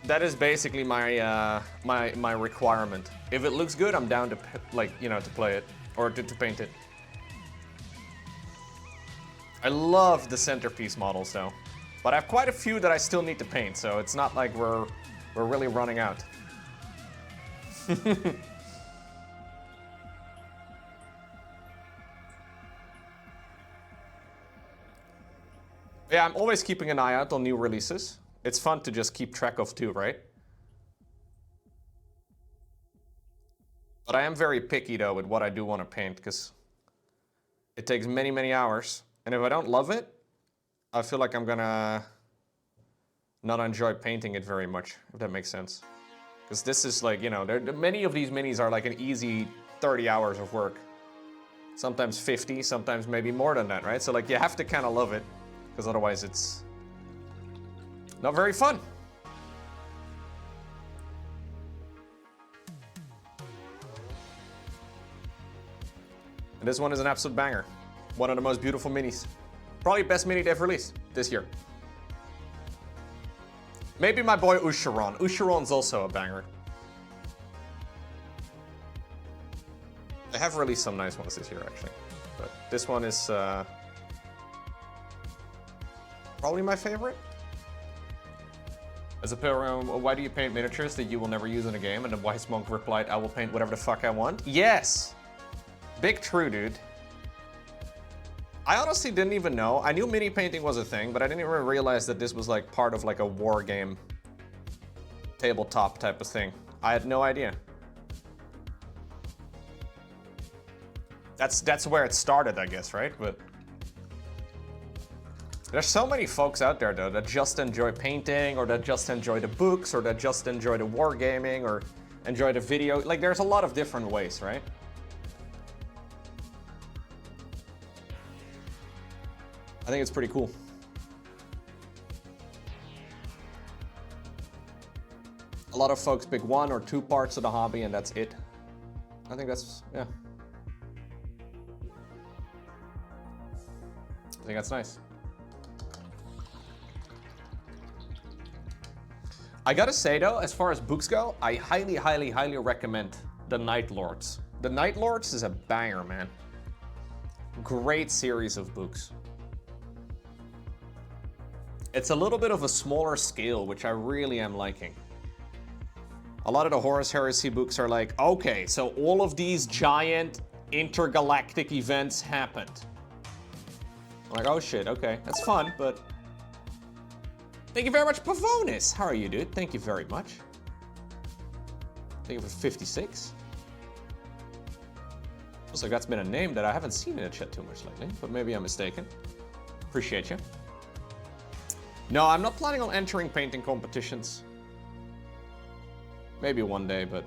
That is basically my my requirement. If it looks good, I'm down to to play it or to paint it. I love the centerpiece models though, but I have quite a few that I still need to paint, so it's not like we're really running out. Yeah, I'm always keeping an eye out on new releases. It's fun to just keep track of too, right? But I am very picky though with what I do want to paint, because it takes many, many hours. And if I don't love it, I feel like I'm gonna not enjoy painting it very much, if that makes sense. Because this is like, you know, many of these minis are like an easy 30 hours of work. Sometimes 50, sometimes maybe more than that, right? So like you have to kind of love it, because otherwise it's not very fun. And this one is an absolute banger. One of the most beautiful minis. Probably best mini they've released this year. Maybe my boy Usharon. Usharon's also a banger. They have released some nice ones this year, actually. But this one is probably my favorite. As a pilgrim, why do you paint miniatures that you will never use in a game? And the wise monk replied, I will paint whatever the fuck I want. Yes! Big true, dude. I honestly didn't even know. I knew mini painting was a thing, but I didn't even realize that this was like part of like a war game tabletop type of thing. I had no idea. That's where it started, I guess, right? But there's so many folks out there though that just enjoy painting, or that just enjoy the books, or that just enjoy the wargaming, or enjoy the video. Like there's a lot of different ways, right? I think it's pretty cool. A lot of folks pick 1 or 2 parts of the hobby and that's it. I think that's, yeah. I think that's nice. I gotta say though, as far as books go, I highly, highly, highly recommend The Night Lords. The Night Lords is a banger, man. Great series of books. It's a little bit of a smaller scale, which I really am liking. A lot of the Horus Heresy books are like, okay, so all of these giant intergalactic events happened. I'm like, oh shit, okay, that's fun, but... Thank you very much, Pavonis! How are you, dude? Thank you very much. Thank you for 56. Looks like that's been a name that I haven't seen in the chat too much lately, but maybe I'm mistaken. Appreciate you. No, I'm not planning on entering painting competitions. Maybe one day, but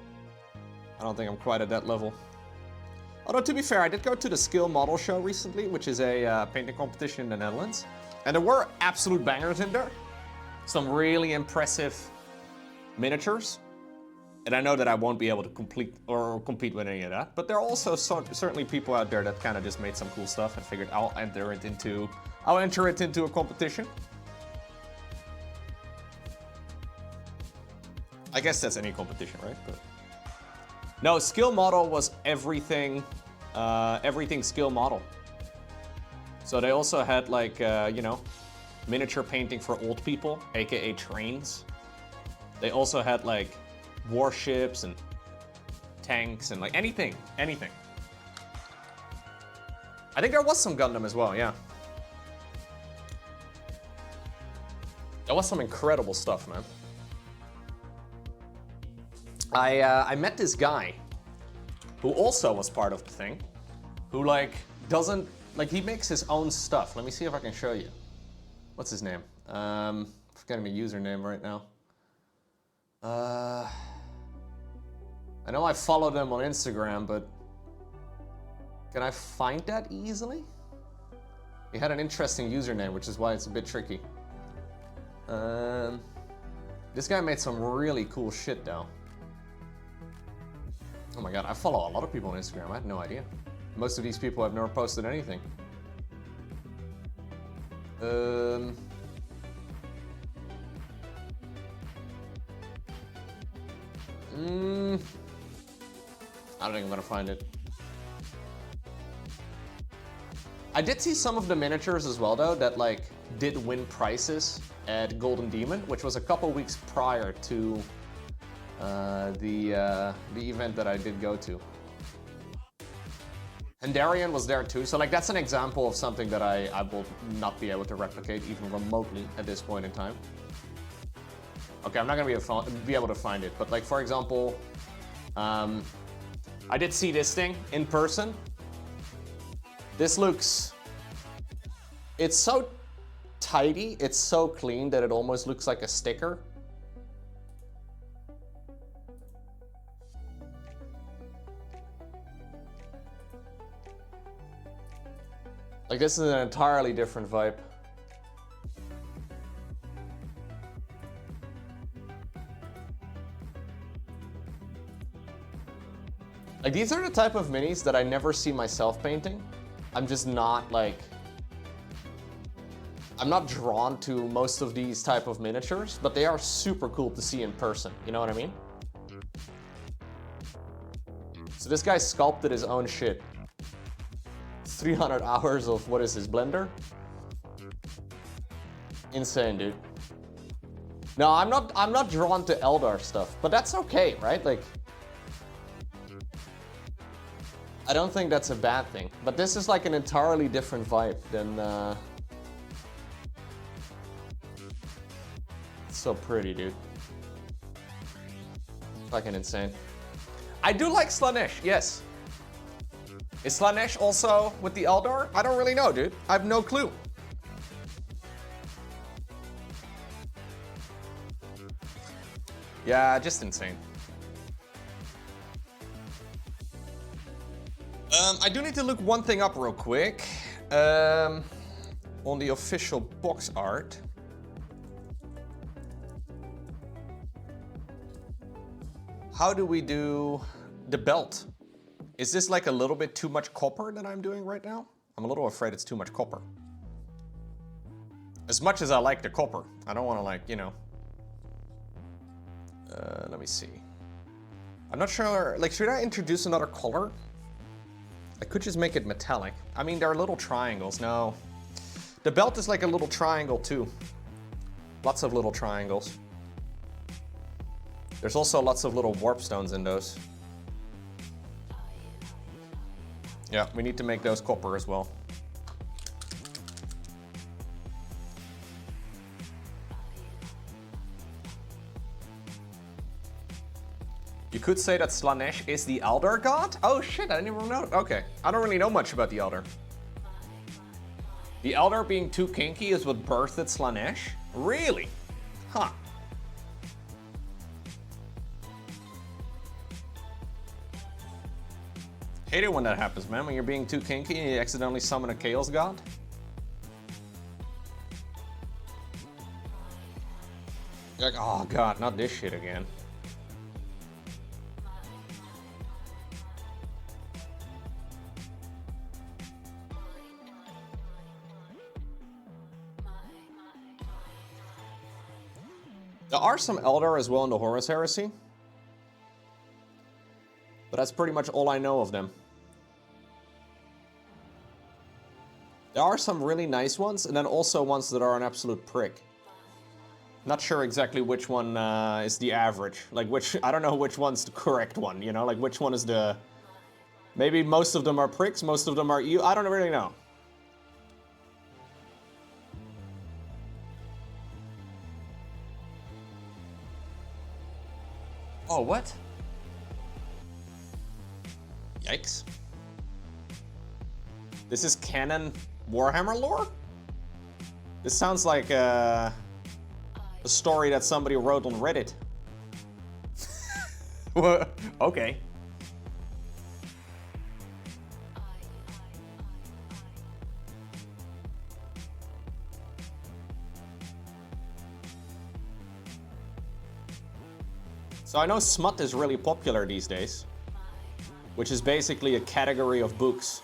I don't think I'm quite at that level. Although, to be fair, I did go to the Skill Model Show recently, which is a painting competition in the Netherlands. And there were absolute bangers in there. Some really impressive miniatures. And I know that I won't be able to compete with any of that. But there are also certainly people out there that kind of just made some cool stuff and figured I'll enter it into a competition. I guess that's any competition, right? But no, Skill Model was everything skill model. So they also had like, you know, miniature painting for old people, aka trains. They also had like warships and tanks and like anything. I think there was some Gundam as well, yeah. There was some incredible stuff, man. I met this guy who also was part of the thing, who like doesn't, like he makes his own stuff. Let me see if I can show you. What's his name? Forgetting my username right now. I know I followed him on Instagram, but can I find that easily? He had an interesting username, which is why it's a bit tricky. This guy made some really cool shit though. Oh my god, I follow a lot of people on Instagram. I had no idea. Most of these people have never posted anything. I don't think I'm gonna find it. I did see some of the miniatures as well, though, that like did win prizes at Golden Demon, which was a couple weeks prior to the event that I did go to. Handarian was there too, so like that's an example of something that I will not be able to replicate even remotely at this point in time. Okay, I'm not gonna be able to find it, but like for example, I did see this thing in person. This looks, it's so tidy, it's so clean that it almost looks like a sticker. Like this is an entirely different vibe. Like these are the type of minis that I never see myself painting. I'm just not like, I'm not drawn to most of these type of miniatures, but they are super cool to see in person. You know what I mean? So this guy sculpted his own shit. 300 hours of, what is this, Blender? Insane, dude. No, I'm not drawn to Eldar stuff, but that's okay, right? Like, I don't think that's a bad thing, but this is like an entirely different vibe than, it's so pretty, dude. Fucking insane. I do like Slanesh, yes. Is Slanesh also with the Eldar? I don't really know, dude. I have no clue. Yeah, just insane. I do need to look one thing up real quick. On the official box art. How do we do the belt? Is this like a little bit too much copper that I'm doing right now? I'm a little afraid it's too much copper. As much as I like the copper, I don't want to like, you know. Let me see. I'm not sure, like should I introduce another color? I could just make it metallic. I mean, there are little triangles. No. The belt is like a little triangle too. Lots of little triangles. There's also lots of little warp stones in those. Yeah, we need to make those copper as well. You could say that Slanesh is the Eldar god? Oh shit, I didn't even know. Okay, I don't really know much about the Eldar. The Eldar being too kinky is what birthed Slanesh? Really? Huh. Hate it when that happens, man. When you're being too kinky and you accidentally summon a Chaos God. You're like, oh god, not this shit again. There are some Eldar as well in the Horus Heresy. But that's pretty much all I know of them. There are some really nice ones, and then also ones that are an absolute prick. Not sure exactly which one is the average. Like which, I don't know which one's the correct one, you know? Like which one is the... Maybe most of them are pricks, most of them are you. I don't really know. Oh, what? Yikes. This is canon Warhammer lore? This sounds like a story that somebody wrote on Reddit. Okay. So I know smut is really popular these days, which is basically a category of books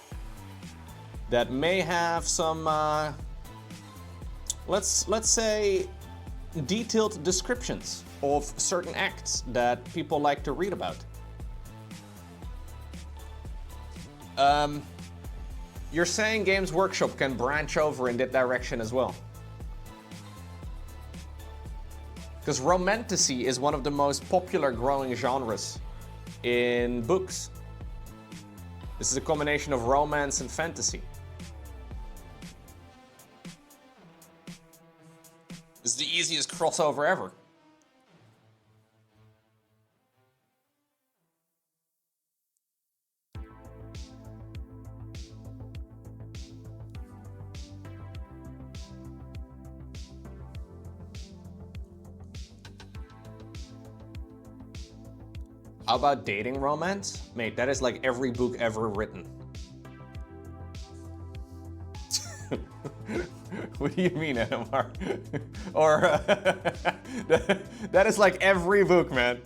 that may have some, let's say, detailed descriptions of certain acts that people like to read about. You're saying Games Workshop can branch over in that direction as well. Because romantasy is one of the most popular growing genres in books. This is a combination of romance and fantasy. This is the easiest crossover ever. How about dating romance? Mate, that is like every book ever written. What do you mean, NMR? Or that is like every book, man.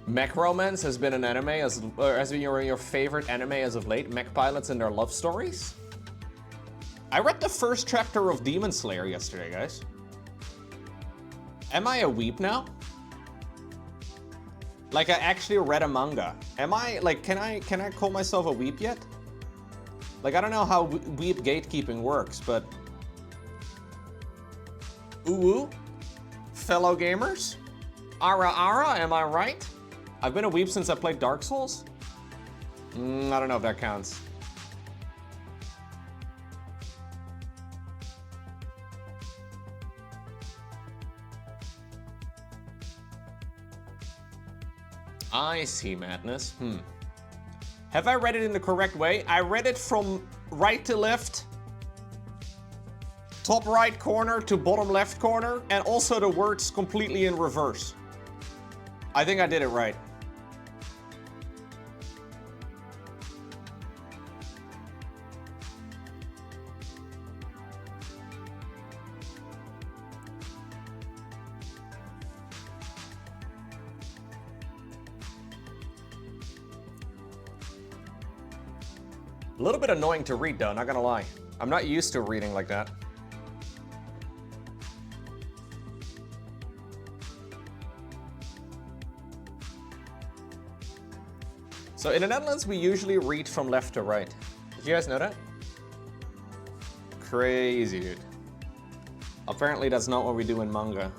Mech romance has been an anime has been your favorite anime as of late. Mech pilots and their love stories. I read the first chapter of Demon Slayer yesterday, guys. Am I a weep now? Like, I actually read a manga. Am I, like, can I call myself a weep yet? Like, I don't know how weep gatekeeping works, but... Ooh, fellow gamers? Ara, am I right? I've been a weep since I played Dark Souls? I don't know if that counts. I see, Madness. Have I read it in the correct way? I read it from right to left, top right corner to bottom left corner, and also the words completely in reverse. I think I did it right. A little bit annoying to read though, not gonna lie. I'm not used to reading like that. So in the Netherlands, we usually read from left to right. Did you guys know that? Crazy, dude. Apparently that's not what we do in manga.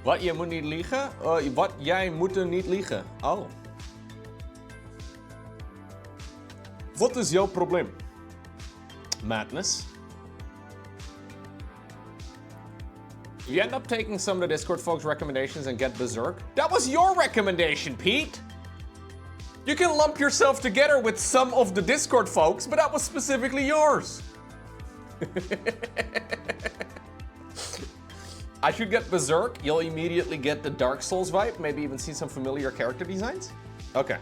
Wat, je moet niet liegen? Wat, jij moet niet liegen. Oh. Wat is jouw probleem? Madness. You end up taking some of the Discord folks' recommendations and get berserk. That was your recommendation, Pete! You can lump yourself together with some of the Discord folks, but that was specifically yours. I should get berserk. You'll immediately get the Dark Souls vibe, maybe even see some familiar character designs. Okay.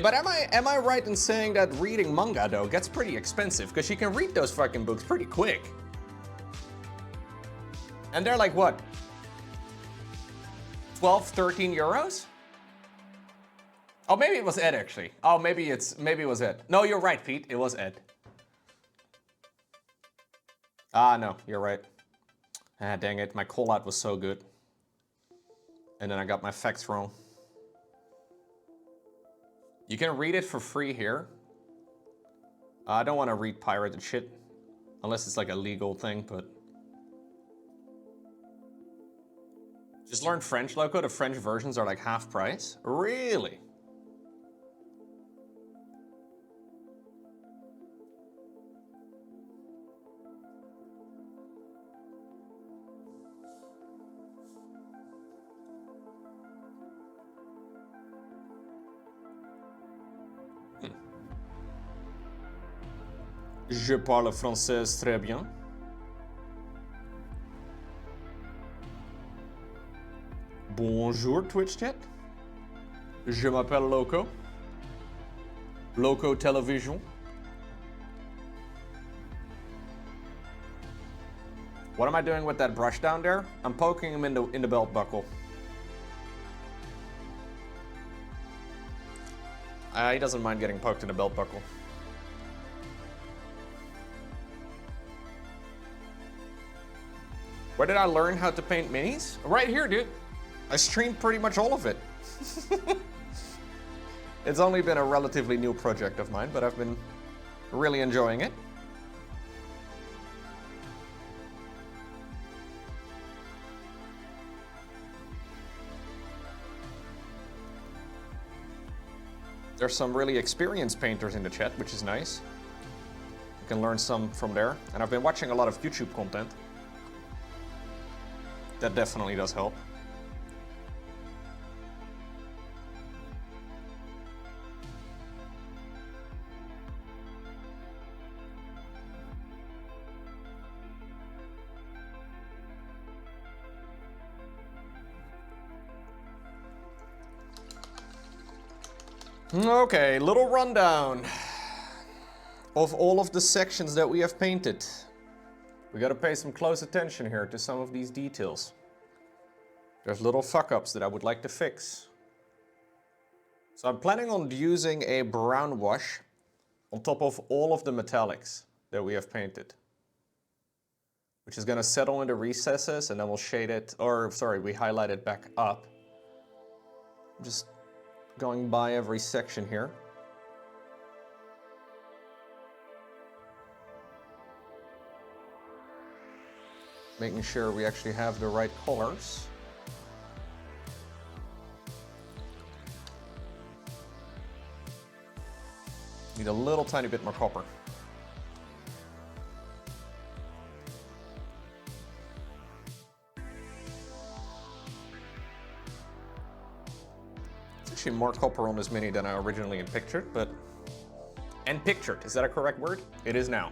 But am I right in saying that reading manga though gets pretty expensive? Because you can read those fucking books pretty quick. And they're like what? 12, 13 euros? Oh, maybe it was Ed actually. Oh, maybe it was Ed. No, you're right, Pete. It was Ed. Ah, no, you're right. Ah, dang it. My call out was so good. And then I got my facts wrong. You can read it for free here. I don't want to read pirated shit. Unless it's like a legal thing, but... Just learn French, Lowko. The French versions are like half price. Really? Je parle français très bien. Bonjour Twitch chat. Je m'appelle Lowko. Lowko Television. What am I doing with that brush down there? I'm poking him in the belt buckle. He doesn't mind getting poked in the belt buckle. Where did I learn how to paint minis? Right here, dude. I streamed pretty much all of it. It's only been a relatively new project of mine, but I've been really enjoying it. There's some really experienced painters in the chat, which is nice. You can learn some from there. And I've been watching a lot of YouTube content. That definitely does help. Okay, little rundown of all of the sections that we have painted. We gotta pay some close attention here to some of these details. There's little fuck-ups that I would like to fix. So I'm planning on using a brown wash on top of all of the metallics that we have painted, which is gonna settle into recesses, and then we'll shade it, or sorry, we highlight it back up. Just going by every section here. Making sure we actually have the right colors. Need a little tiny bit more copper. Actually more copper on this mini than I originally pictured, but... And pictured, is that a correct word? It is now.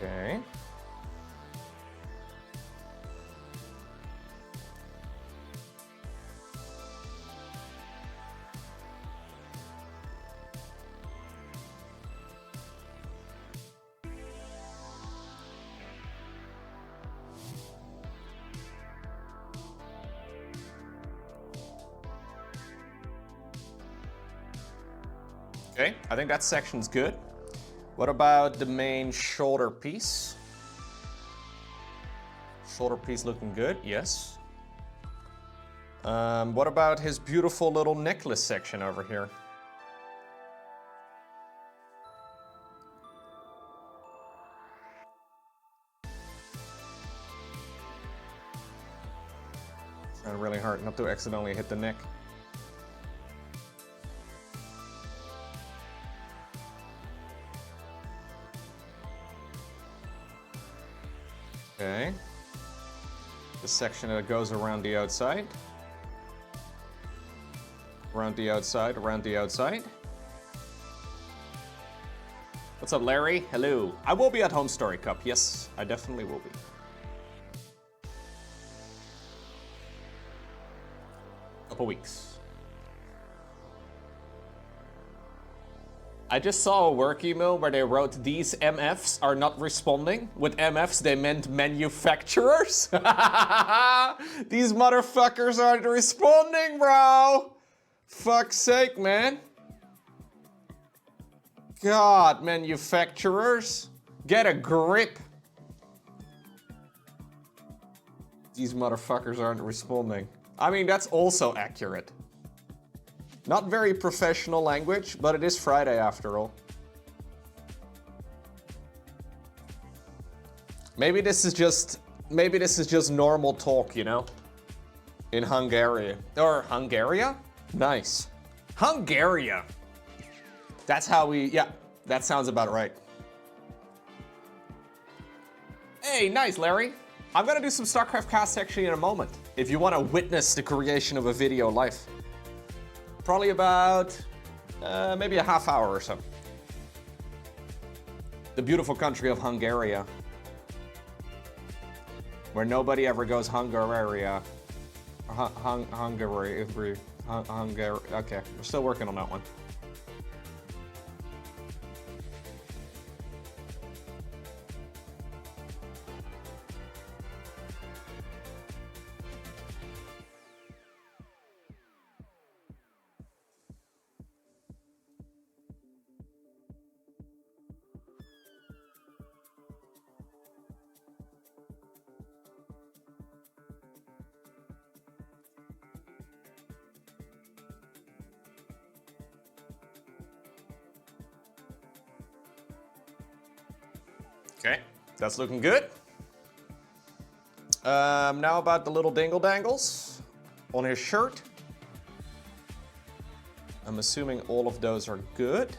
Okay. Okay, I think that section's good. What about the main shoulder piece? Shoulder piece looking good, yes. What about his beautiful little necklace section over here? Trying really hard not to accidentally hit the neck. Okay. The section that goes around the outside. Around the outside, around the outside. What's up, Larry? Hello. I will be at Home Story Cup. Yes, I definitely will be. Couple weeks. I just saw a work email where they wrote, "These MFs are not responding." With MFs, they meant manufacturers. These motherfuckers aren't responding, bro. Fuck's sake, man. God, manufacturers. Get a grip. These motherfuckers aren't responding. I mean, that's also accurate. Not very professional language, but it is Friday after all. Maybe this is just normal talk, you know? In Hungary. Or Hungaria? Nice. Hungaria. That's how we, yeah, that sounds about right. Hey, nice, Larry. I'm gonna do some StarCraft casts actually in a moment. If you wanna witness the creation of a video live. Probably about, maybe a half hour or so. The beautiful country of Hungaria. Where nobody ever goes Hungaria. Hungary. Okay, we're still working on that one. Okay, that's looking good. Now about the little dingle dangles on his shirt. I'm assuming all of those are good.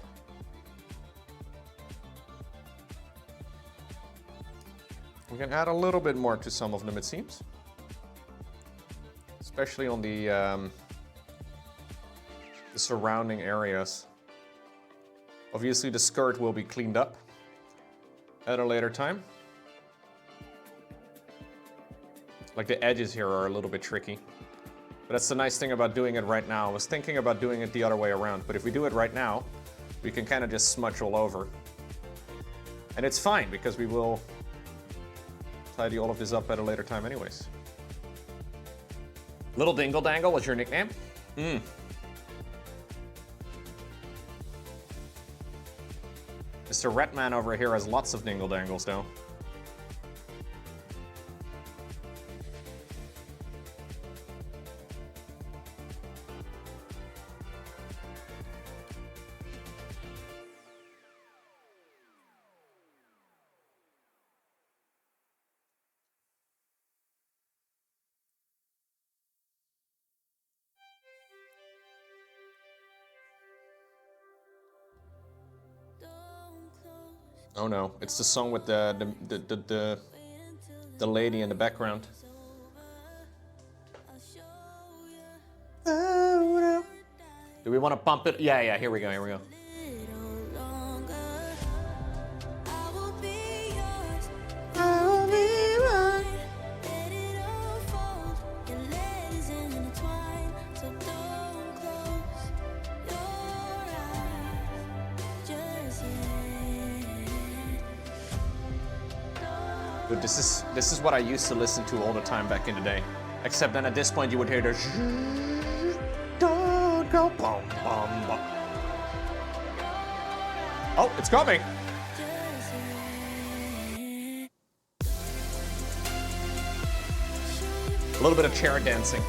We can add a little bit more to some of them, it seems. Especially on the surrounding areas. Obviously the skirt will be cleaned up at a later time. Like the edges here are a little bit tricky. But that's the nice thing about doing it right now. I was thinking about doing it the other way around, but if we do it right now, we can kind of just smudge all over. And it's fine because we will tidy all of this up at a later time anyways. Little Dingle Dangle was your nickname? Mr. Retman over here has lots of dingle dangles though. Oh no, it's the song with the lady in the background. Do we want to bump it? Yeah, here we go. Dude, this is what I used to listen to all the time back in the day. Except then at this point you would hear the don't go bum bum bum. Oh, it's coming. A little bit of chair dancing.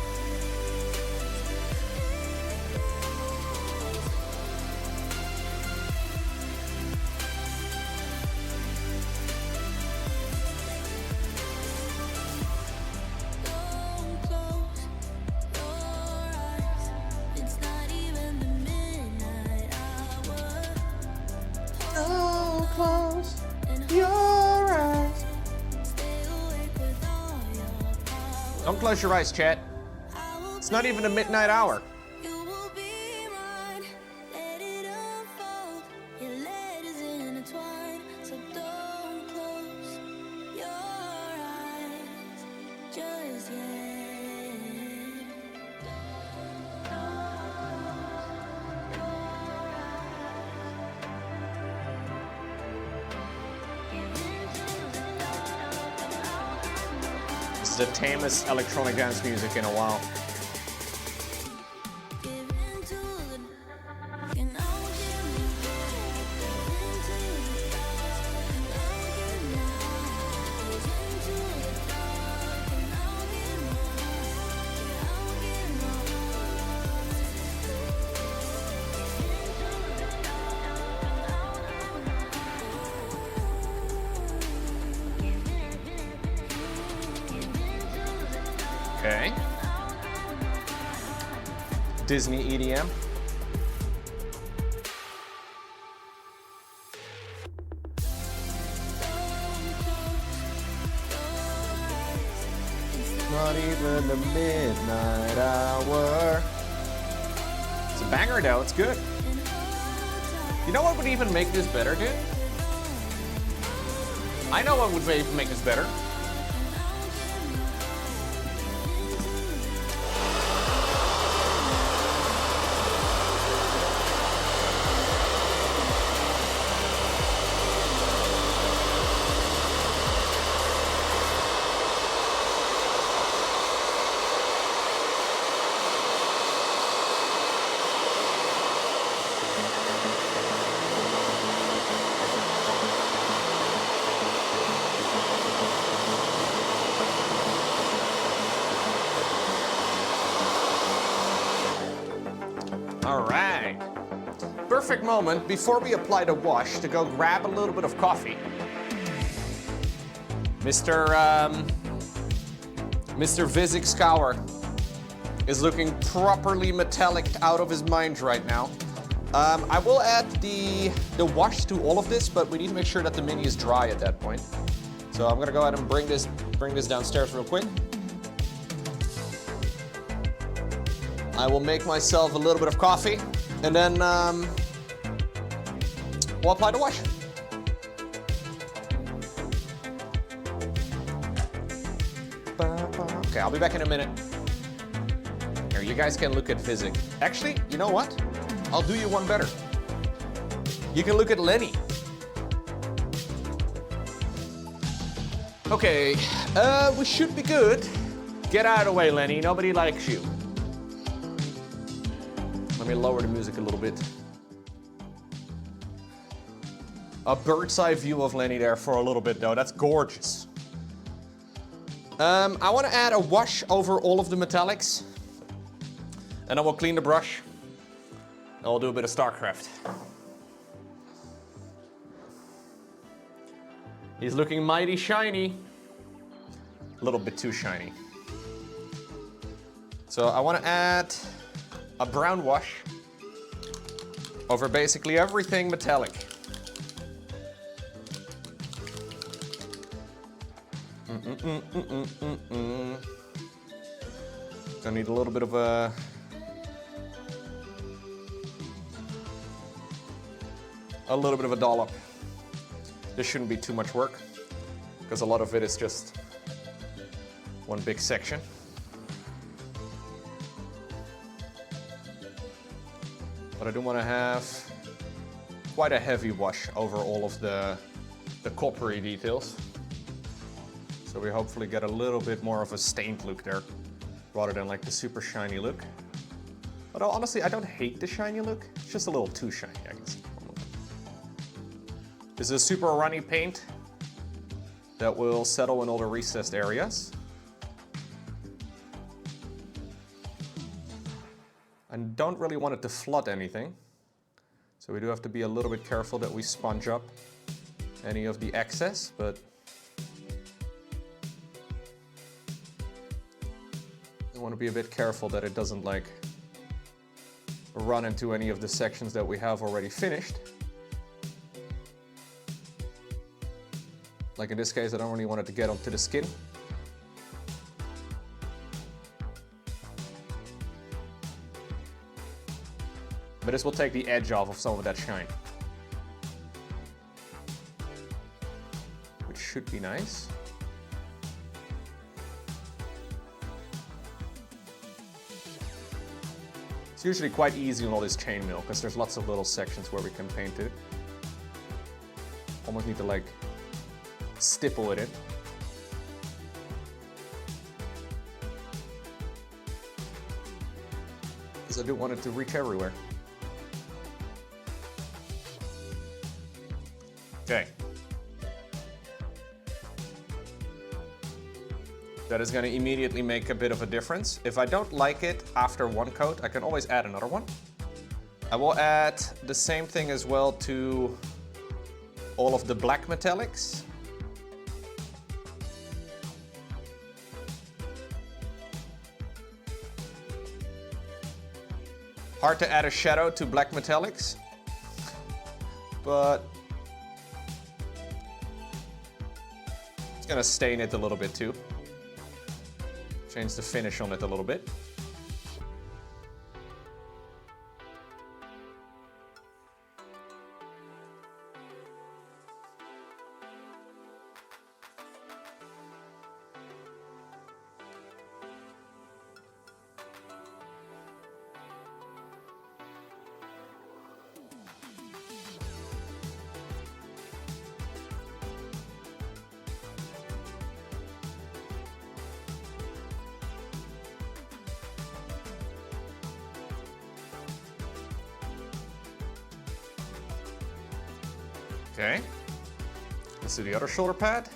Don't close your eyes, chat. It's not even a midnight hour. The tamest electronic dance music in a while. Disney EDM. Not even the midnight hour. It's a banger though, it's good. You know what would even make this better, dude? I know what would make this better. Alright. Perfect moment before we apply the wash to go grab a little bit of coffee. Mr. Vizzik Skour is looking properly metallic out of his mind right now. I will add the wash to all of this, but we need to make sure that the mini is dry at that point. So I'm gonna go ahead and bring this downstairs real quick. I will make myself a little bit of coffee, and then we'll apply the wash. Okay, I'll be back in a minute. Here, you guys can look at Vizzik. Actually, you know what? I'll do you one better. You can look at Lenny. Okay, we should be good. Get out of the way, Lenny. Nobody likes you. Let me lower the music a little bit. A bird's eye view of Lenny there for a little bit though. That's gorgeous. I want to add a wash over all of the metallics. And I will clean the brush. And we'll do a bit of StarCraft. He's looking mighty shiny. A little bit too shiny. So I want to add a brown wash over basically everything metallic. I need a little bit of a dollop. This shouldn't be too much work because a lot of it is just one big section. But I do want to have quite a heavy wash over all of the coppery details. So we hopefully get a little bit more of a stained look there, rather than like the super shiny look. Although honestly, I don't hate the shiny look. It's just a little too shiny, I guess. This is a super runny paint that will settle in all the recessed areas. I don't really want it to flood anything. So we do have to be a little bit careful that we sponge up any of the excess, but I want to be a bit careful that it doesn't like run into any of the sections that we have already finished. Like in this case, I don't really want it to get onto the skin. But this will take the edge off of some of that shine. Which should be nice. It's usually quite easy on all this chainmail because there's lots of little sections where we can paint it. Almost need to like stipple it in. Because I do want it to reach everywhere. Okay. That is going to immediately make a bit of a difference. If I don't like it after one coat, I can always add another one. I will add the same thing as well to all of the black metallics. Hard to add a shadow to black metallics, but it's gonna stain it a little bit too. Change the finish on it a little bit. Okay, let's do the other shoulder pad.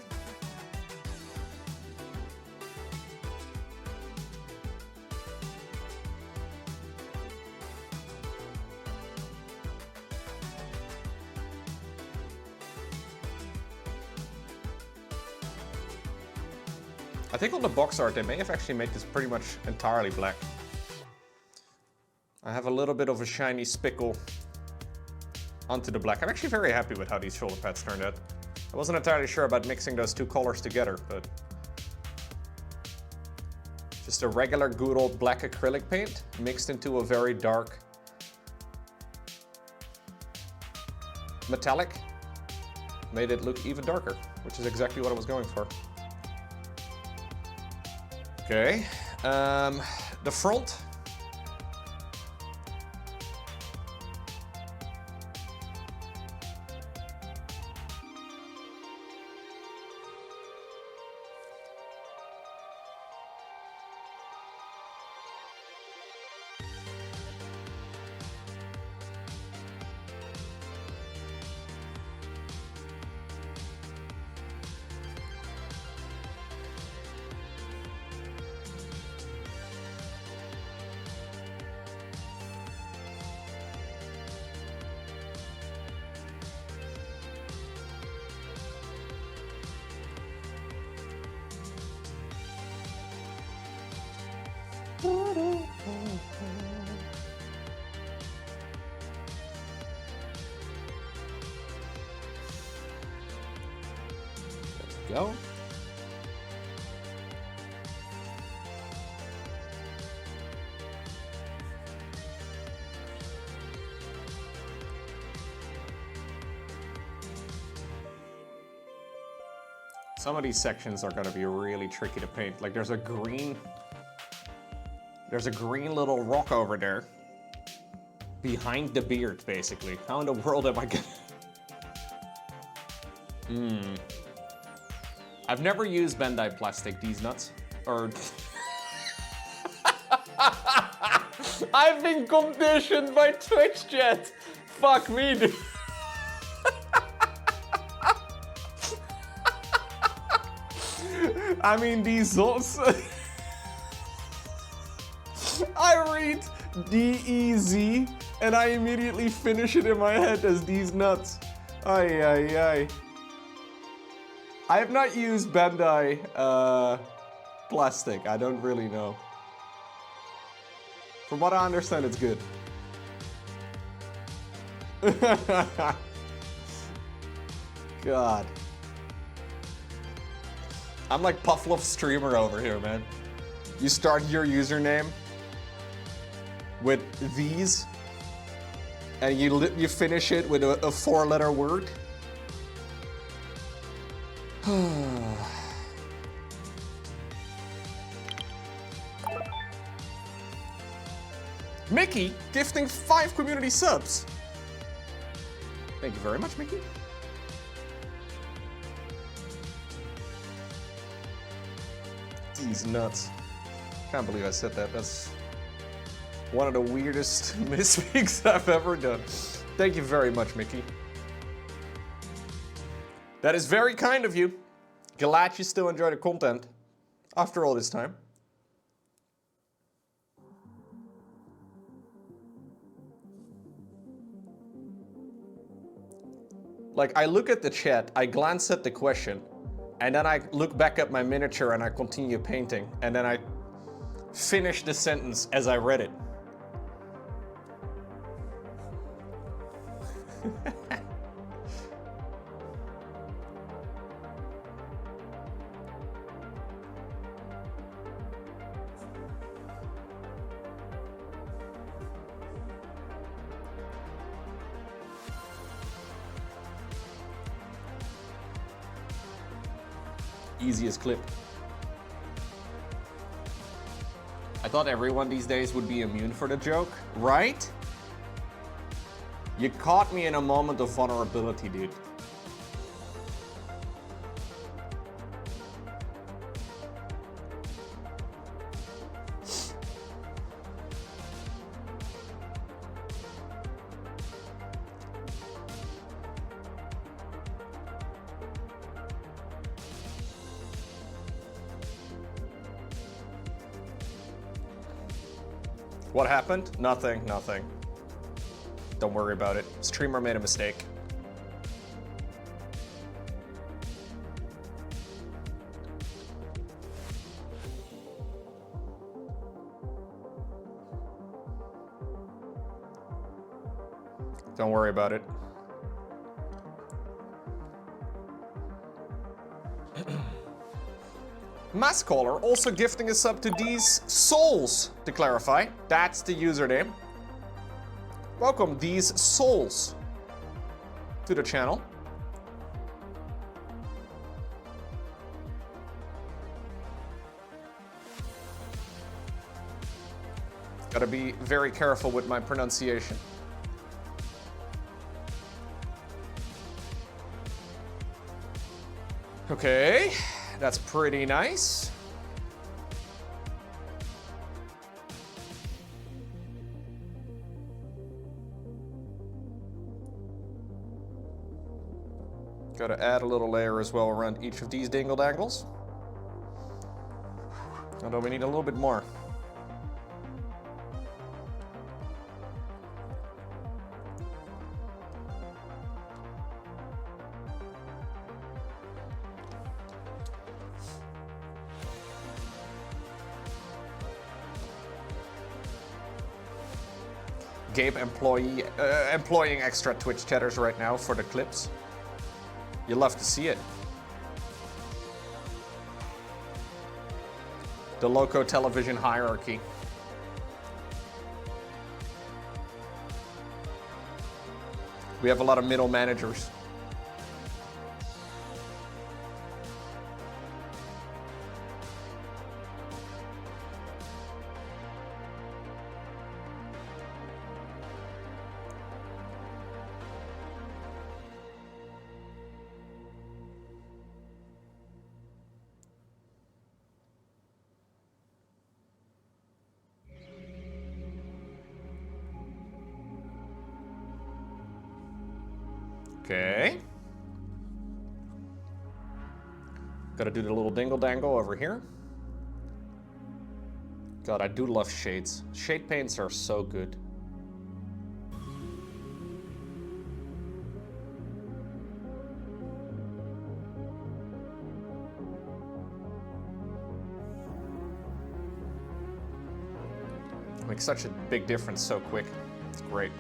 I think on the box art they may have actually made this pretty much entirely black. I have a little bit of a shiny spickle onto the black. I'm actually very happy with how these shoulder pads turned out. I wasn't entirely sure about mixing those two colors together, but just a regular good old black acrylic paint mixed into a very dark metallic made it look even darker, which is exactly what I was going for. Okay, the front. Go. Some of these sections are gonna be really tricky to paint. Like there's a green little rock over there behind the beard, basically. How in the world am I gonna... I've never used Bandai plastic, these nuts. Or... I've been conditioned by Twitch chat. Fuck me, dude. I mean, these zots. I read D-E-Z and I immediately finish it in my head as these nuts. Ay, ay, ay. I have not used Bandai plastic. I don't really know. From what I understand, it's good. God. I'm like Pufflove streamer over here, man. You start your username with these, and you finish it with a 4-letter word. Mickey gifting 5 community subs. Thank you very much, Mickey. These nuts. Can't believe I said that. That's one of the weirdest misspeaks I've ever done. Thank you very much, Mickey. That is very kind of you. Glad you still enjoy the content after all this time. Like, I look at the chat, I glance at the question, and then I look back at my miniature and I continue painting, and then I finish the sentence as I read it. Easiest clip. I thought everyone these days would be immune for the joke, right? You caught me in a moment of vulnerability, dude. What happened? Nothing, nothing. Don't worry about it. Streamer made a mistake. Don't worry about it. Masscaller also gifting a sub to these souls, to clarify. That's the username. Welcome, these souls, to the channel. Gotta be very careful with my pronunciation. Okay, that's pretty nice. Gotta add a little layer as well around each of these dingle-dangles. Although we need a little bit more. Gabe employing extra Twitch chatters right now for the clips. You love to see it. The Lowko television hierarchy. We have a lot of middle managers. Okay. Gotta do the little dingle-dangle over here. God, I do love shades. Shade paints are so good. Makes such a big difference so quick. It's great.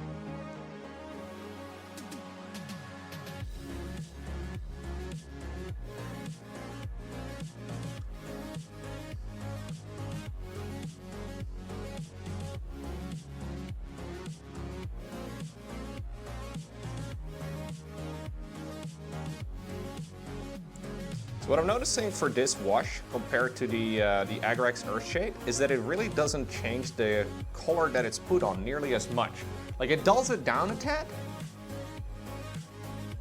What I'm noticing for this wash compared to the Agrax Earthshade is that it really doesn't change the color that it's put on nearly as much. Like, it dulls it down a tad,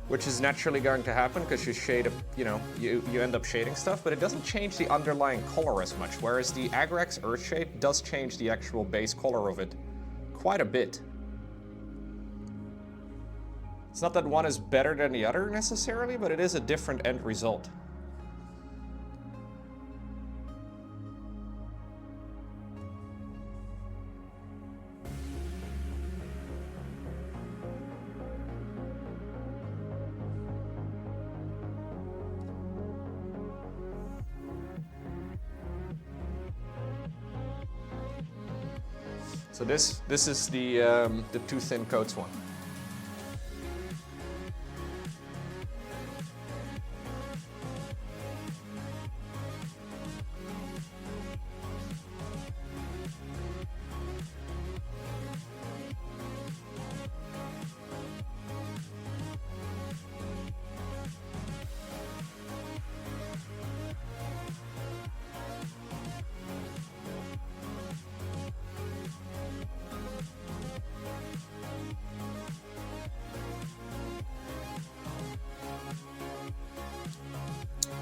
which is naturally going to happen because you shade, you end up shading stuff, but it doesn't change the underlying color as much, whereas the Agrax Earthshade does change the actual base color of it quite a bit. It's not that one is better than the other necessarily, but it is a different end result. So this is the too thin coats one.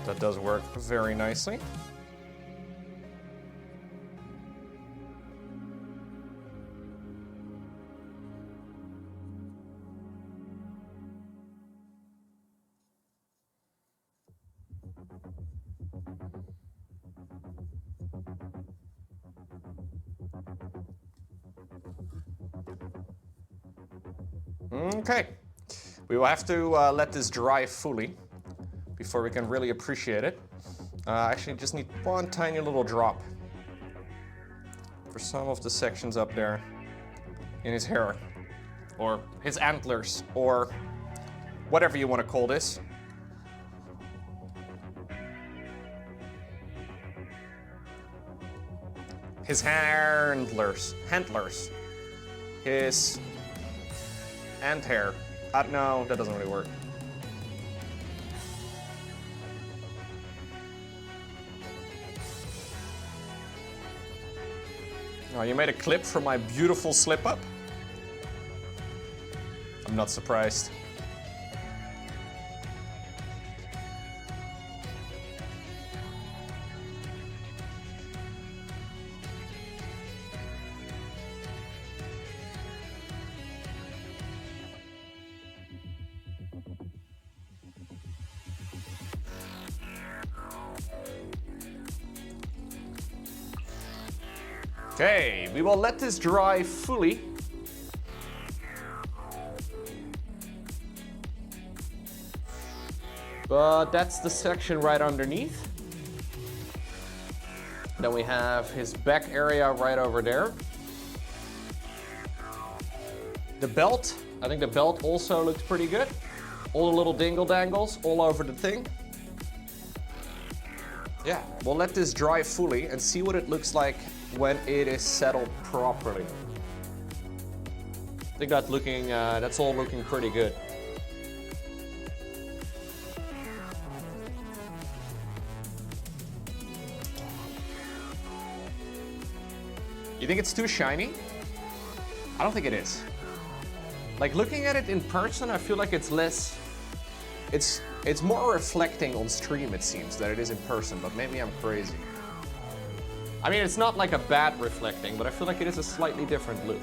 That does work very nicely. Okay, we will have to let this dry fully before we can really appreciate it. Actually, just need one tiny little drop for some of the sections up there in his hair, or his antlers, or whatever you want to call this. His antlers, his ant hair. No, that doesn't really work. Oh, you made a clip for my beautiful slip up? I'm not surprised. Okay, we will let this dry fully. But that's the section right underneath. Then we have his back area right over there. The belt, I think the belt also looks pretty good. All the little dingle dangles all over the thing. Yeah, we'll let this dry fully and see what it looks like when it is settled properly. I think that's all looking pretty good. You think it's too shiny? I don't think it is. Like, looking at it in person, I feel like it's less, it's more reflecting on stream, it seems, than it is in person, but maybe I'm crazy. I mean, it's not like a bad reflecting, but I feel like it is a slightly different look.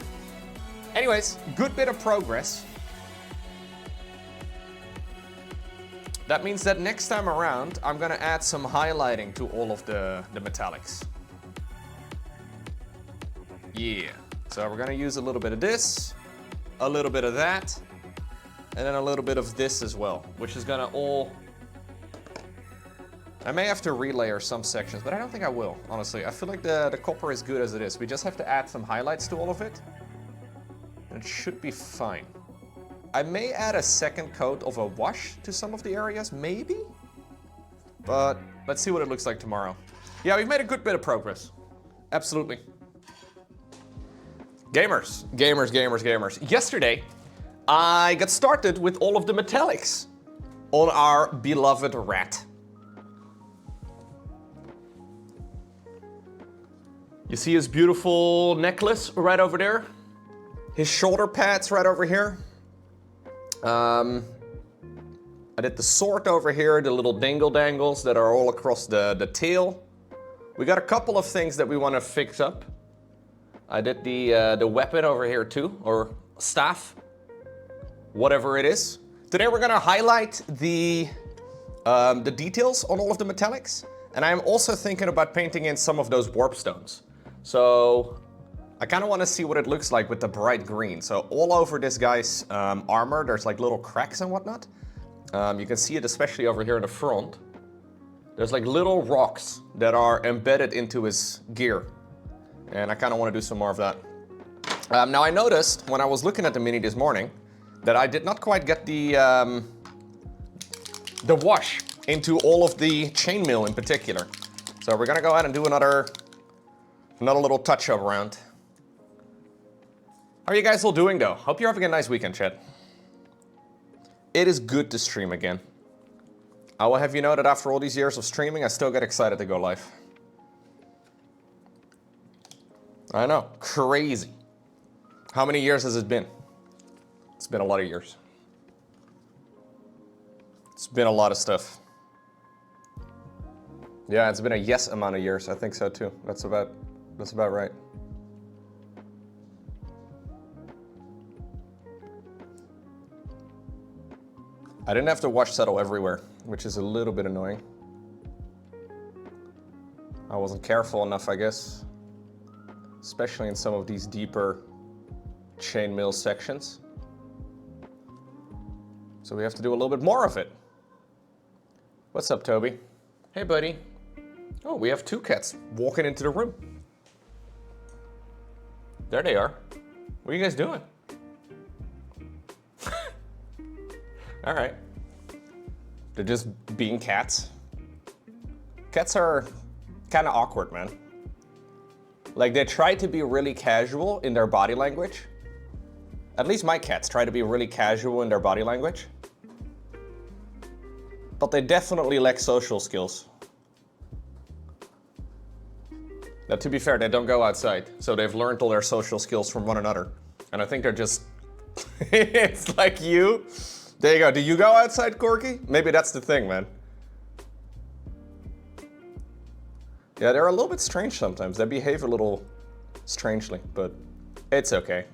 Anyways, good bit of progress. That means that next time around, I'm gonna add some highlighting to all of the metallics. Yeah, so we're gonna use a little bit of this, a little bit of that, and then a little bit of this as well, which is gonna all... I may have to relayer some sections, but I don't think I will, honestly. I feel like the copper is good as it is. We just have to add some highlights to all of it, and it should be fine. I may add a second coat of a wash to some of the areas, maybe? But let's see what it looks like tomorrow. Yeah, we've made a good bit of progress. Absolutely. Gamers, gamers, gamers, gamers. Yesterday, I got started with all of the metallics on our beloved rat. You see his beautiful necklace right over there? His shoulder pads right over here. I did the sword over here, the little dingle dangles that are all across the tail. We got a couple of things that we want to fix up. I did the weapon over here too, or staff, whatever it is. Today we're gonna highlight the details on all of the metallics, and I'm also thinking about painting in some of those warp stones. So I kind of want to see what it looks like with the bright green. So all over this guy's armor, there's like little cracks and whatnot. You can see it especially over here in the front. There's like little rocks that are embedded into his gear. And I kind of want to do some more of that. Now I noticed when I was looking at the mini this morning that I did not quite get the wash into all of the chainmail in particular. So we're gonna go ahead and do another little touch-up round. How are you guys all doing though? Hope you're having a nice weekend, chat. It is good to stream again. I will have you know that after all these years of streaming, I still get excited to go live. I know, crazy. How many years has it been? It's been a lot of years. It's been a lot of stuff. Yeah, it's been a yes amount of years. I think so too. That's about right. I didn't have to wash settle everywhere, which is a little bit annoying. I wasn't careful enough, I guess. Especially in some of these deeper chainmail sections. So we have to do a little bit more of it. What's up, Toby? Hey, buddy. Oh, we have 2 cats walking into the room. There they are. What are you guys doing? All right. They're just being cats. Cats are kind of awkward, man. Like, they try to be really casual in their body language. At least my cats try to be really casual in their body language. But they definitely lack social skills. Now, to be fair, they don't go outside, so they've learned all their social skills from one another. And I think they're just... It's like you. There you go. Do you go outside, Corky? Maybe that's the thing, man. Yeah, they're a little bit strange sometimes. They behave a little strangely, but it's okay.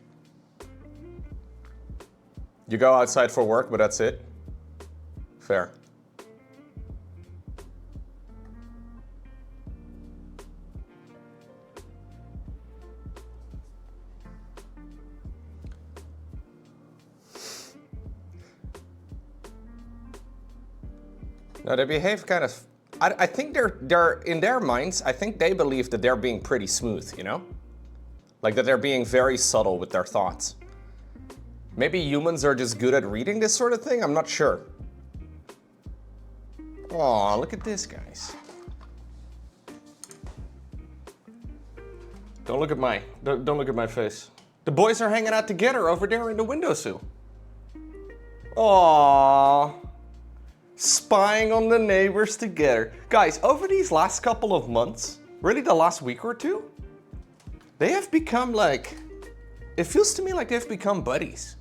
You go outside for work, but that's it? Fair. No, they behave kind of... I think they're in their minds, I think they believe that they're being pretty smooth, you know? Like that they're being very subtle with their thoughts. Maybe humans are just good at reading this sort of thing, I'm not sure. Aw, look at this, guys. Don't look at my face. The boys are hanging out together over there in the windowsill. Aww. Spying on the neighbors together. Guys, over these last couple of months, really the last week or two, they have become like, it feels to me like they've become buddies.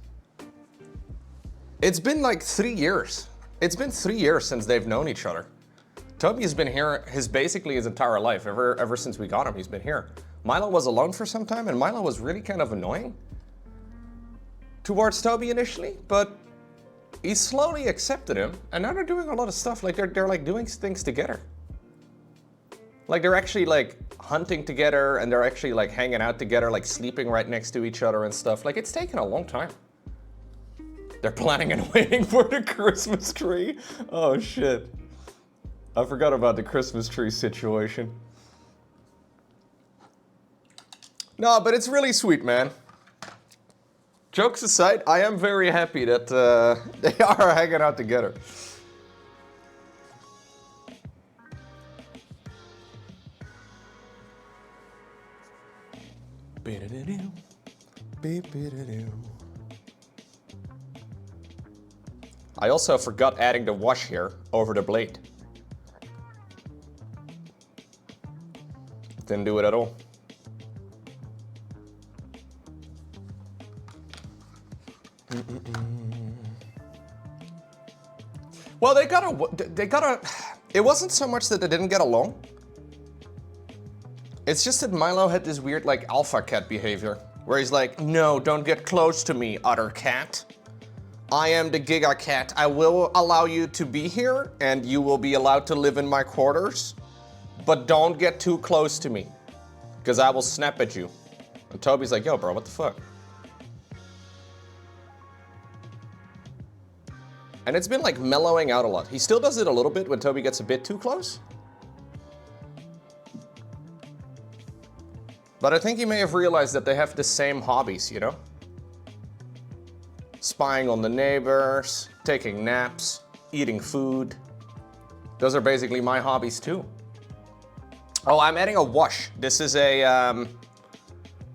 It's been like 3 years. It's been 3 years since they've known each other. Toby has been here basically his entire life. Ever since we got him, he's been here. Milo was alone for some time, and Milo was really kind of annoying towards Toby initially, but he slowly accepted him, and now they're doing a lot of stuff. Like they're like doing things together. Like they're actually like hunting together, and they're actually like hanging out together, like sleeping right next to each other and stuff. Like it's taken a long time. They're planning and waiting for the Christmas tree. Oh shit. I forgot about the Christmas tree situation. No, but it's really sweet, man. Jokes aside, I am very happy that they are hanging out together. I also forgot adding the wash here over the blade. Didn't do it at all. Well, they gotta, it wasn't so much that they didn't get along. It's just that Milo had this weird like alpha cat behavior, where he's like, no, don't get close to me, other cat. I am the Giga Cat. I will allow you to be here, and you will be allowed to live in my quarters, but don't get too close to me, because I will snap at you. And Toby's like, yo, bro, what the fuck? And it's been like mellowing out a lot. He still does it a little bit when Toby gets a bit too close. But I think he may have realized that they have the same hobbies, you know? Spying on the neighbors, taking naps, eating food. Those are basically my hobbies too. Oh, I'm adding a wash. This is a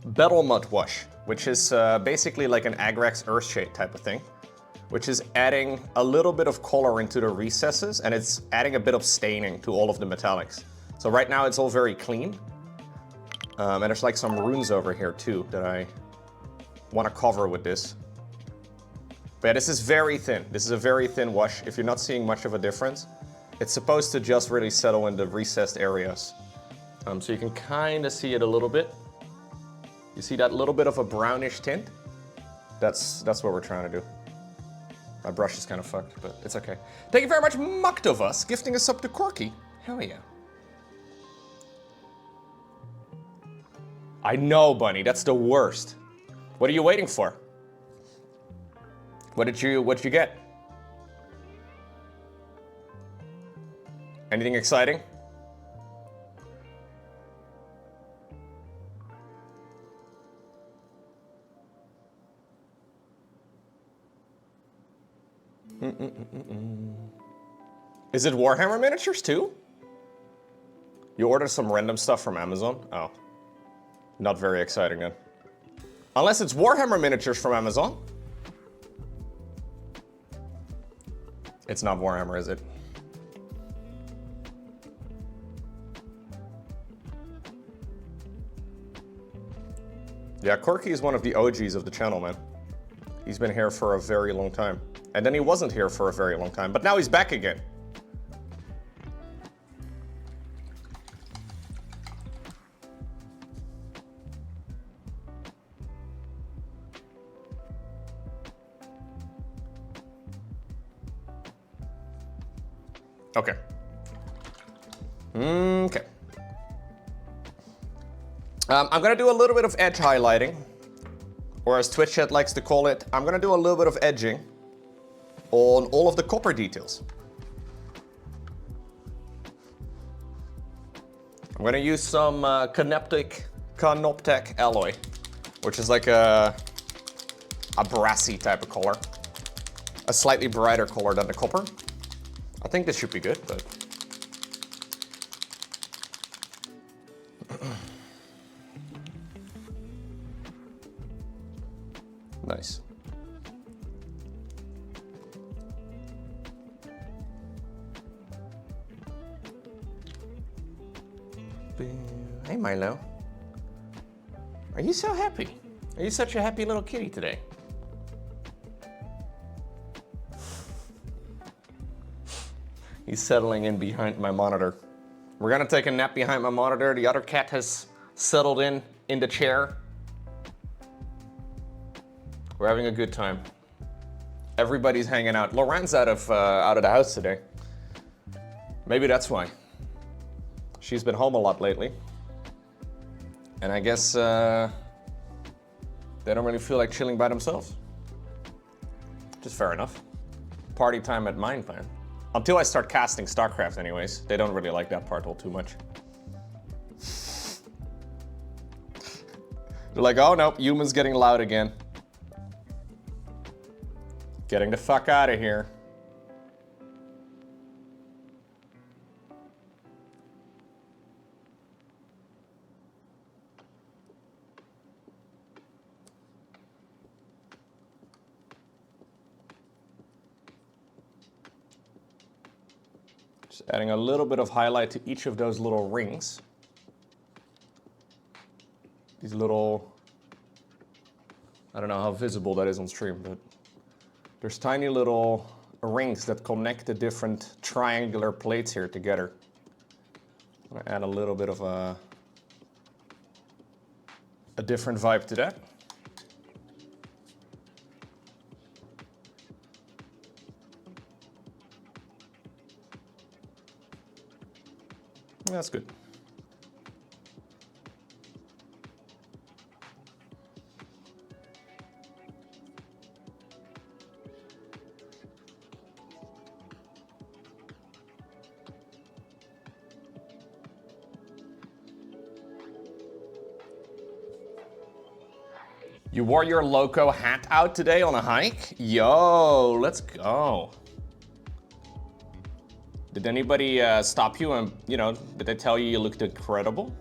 Battle Mud wash, which is basically like an Agrax Earthshade type of thing, which is adding a little bit of color into the recesses, and it's adding a bit of staining to all of the metallics. So right now it's all very clean. And there's like some runes over here too that I want to cover with this. But yeah, this is very thin. This is a very thin wash. If you're not seeing much of a difference, It's supposed to just really settle in the recessed areas. So you can kind of see it a little bit. You see that little bit of a brownish tint? That's what we're trying to do. My brush is kind of fucked, but it's okay. Thank you very much, Muktovus, gifting us up to Corky. Hell yeah. I know, Bunny, that's the worst. What are you waiting for? What did you get? Anything exciting? Is it Warhammer miniatures too? You ordered some random stuff from Amazon? Oh. Not very exciting then. Unless it's Warhammer miniatures from Amazon. It's not Warhammer, is it? Yeah, Corky is one of the OGs of the channel, man. He's been here for a very long time. And then he wasn't here for a very long time, but now he's back again. Okay. Okay. I'm gonna do a little bit of edge highlighting, or as Twitch chat likes to call it, I'm gonna do a little bit of edging on all of the copper details. I'm gonna use some Canoptec alloy, which is like a brassy type of color, a slightly brighter color than the copper. I think this should be good, but nice. Hey Milo, are you so happy? Are you such a happy little kitty today? He's settling in behind my monitor. We're gonna take a nap behind my monitor. The other cat has settled in the chair. We're having a good time. Everybody's hanging out. Lauren's out of the house today. Maybe that's why. She's been home a lot lately. And I guess they don't really feel like chilling by themselves. Just fair enough. Party time at mine plan. Until I start casting StarCraft anyways. They don't really like that part all too much. They're like, oh nope, humans getting loud again. Getting the fuck out of here. Just adding a little bit of highlight to each of those little rings. These little, I don't know how visible that is on stream, but there's tiny little rings that connect the different triangular plates here together. I'm gonna add a little bit of a different vibe to that. That's good. You wore your Lowko hat out today on a hike? Yo, let's go. Did anybody stop you and, you know, did they tell you looked incredible?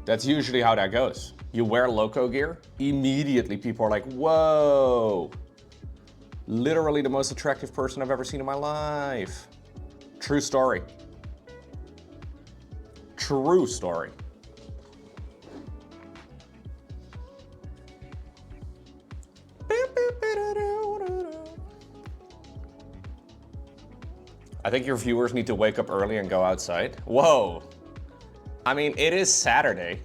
That's usually how that goes. You wear Lowko gear, immediately people are like, whoa. Literally the most attractive person I've ever seen in my life. True story. True story. I think your viewers need to wake up early and go outside. Whoa. I mean, it is Saturday.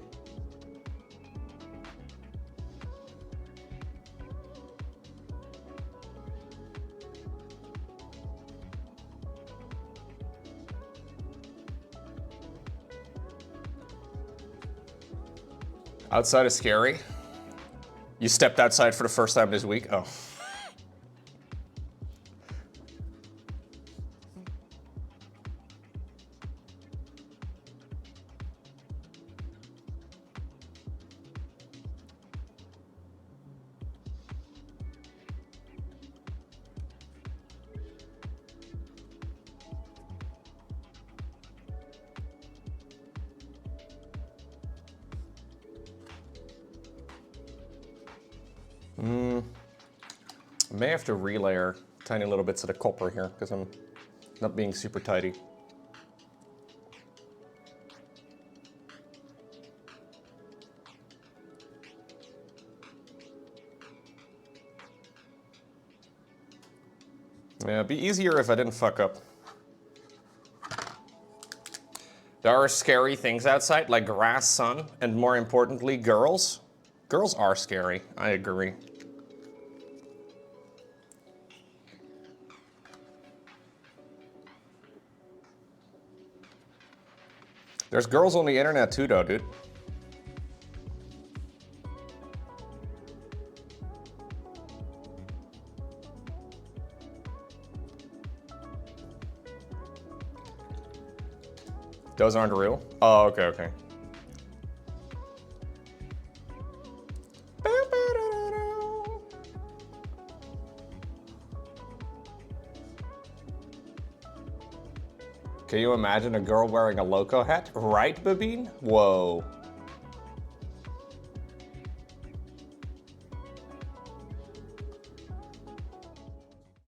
Outside is scary. You stepped outside for the first time this week? Oh. I may have to relayer tiny little bits of the copper here because I'm not being super tidy. Yeah, it'd be easier if I didn't fuck up. There are scary things outside, like grass, sun, and more importantly, girls. Girls are scary, I agree. There's girls on the internet too, though, dude. Those aren't real? Oh, okay, okay. Can you imagine a girl wearing a Lowko hat? Right, Babine? Whoa.